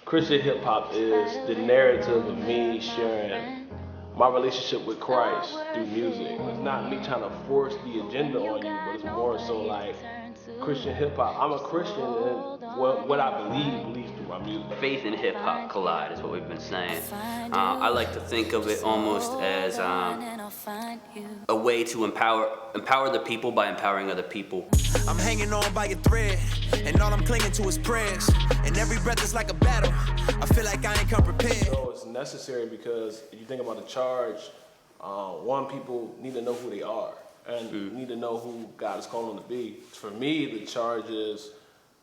Christian hip hop is the narrative of me sharing my relationship with Christ through music. It's not me trying to force the agenda on you, but it's more so like Christian hip hop. I'm a Christian, and what I believe through my music. Faith and hip hop collide is what we've been saying. I like to think of it almost as a way to empower the people by empowering other people. I'm hanging on by a thread, and all I'm clinging to is prayers. And every breath is like a battle. I feel like I ain't come prepared. So it's necessary because if you think about the charge, one, people need to know who they are and need to know who God is calling them to be. For me, the charge is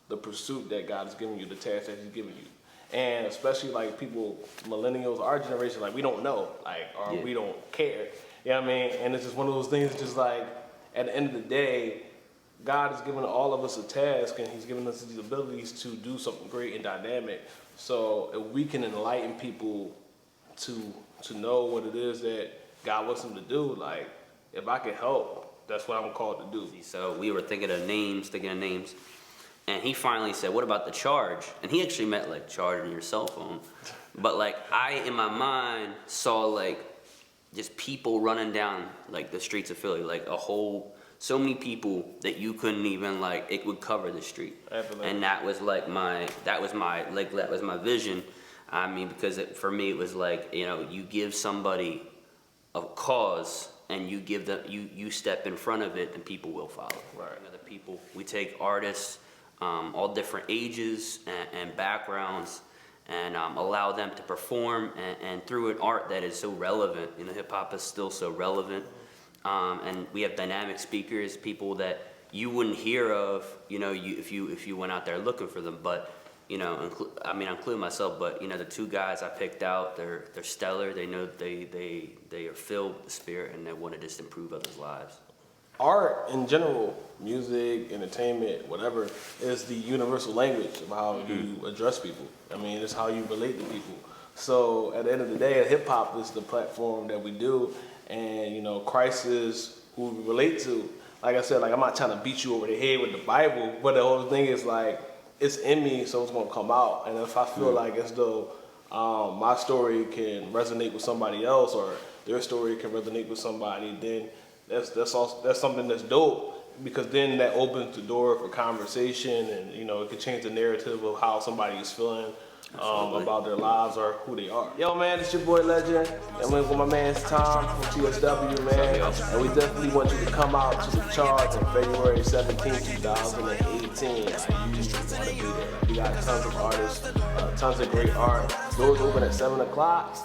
the pursuit that God has given you, the task that He's given you. And especially like people, millennials, our generation, like we don't know, or we don't care. You know what I mean? And it's just one of those things, just like at the end of the day, God has given all of us a task, and He's given us these abilities to do something great and dynamic. So if we can enlighten people to know what it is that God wants them to do, like if I can help, that's what I'm called to do. So we were thinking of names, and he finally said, "What about the charge?" And he actually meant like charging your cell phone. But like I, in my mind, saw like just people running down like the streets of Philly, like so many people that you couldn't even it would cover the street. Absolutely. And that was my vision. I mean, because for me it was like, you give somebody a cause and you give them, you step in front of it and people will follow. Right. The people, we take artists, all different ages and backgrounds, and allow them to perform, and through an art that is so relevant. Hip hop is still so relevant. And we have dynamic speakers, people that you wouldn't hear of, if you went out there looking for them. But I'm including myself. But the two guys I picked out, they're stellar. They know they are filled with the Spirit, and they want to just improve others' lives. Art in general, music, entertainment, whatever, is the universal language of how you address people. I mean, it's how you relate to people. So at the end of the day, hip hop is the platform that we do. And Christ is who we relate to. Like I said, I'm not trying to beat you over the head with the Bible, but the whole thing is it's in me, so it's gonna come out. And if I feel like as though my story can resonate with somebody else, or their story can resonate with somebody, then that's something that's dope, because then that opens the door for conversation, and it could change the narrative of how somebody is feeling. About their lives or who they are. Yo, man, it's your boy Legend, and we're with my man Tom from TSW, man. And we definitely want you to come out to the charge on February 17, 2018. You just want to be there. We got tons of artists, tons of great art. Doors open at 7 o'clock.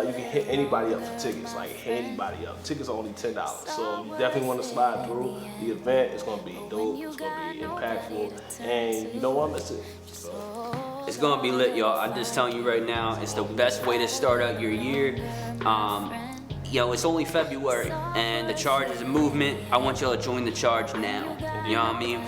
You can hit anybody up for tickets, hit anybody up. Tickets are only $10. So you definitely want to slide through. The event is going to be dope, it's going to be impactful, and you don't want to miss it. So. It's gonna be lit, y'all. I'm just telling you right now, it's the best way to start out your year. It's only February, and the charge is a movement. I want y'all to join the charge now. You know what I mean?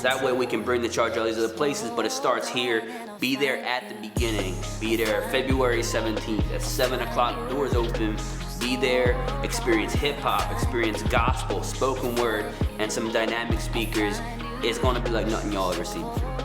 That way we can bring the charge all these other places, but it starts here. Be there at the beginning. Be there February 17th at 7 o'clock. Doors open. Be there. Experience hip hop. Experience gospel, spoken word, and some dynamic speakers. It's gonna be like nothing y'all ever seen before.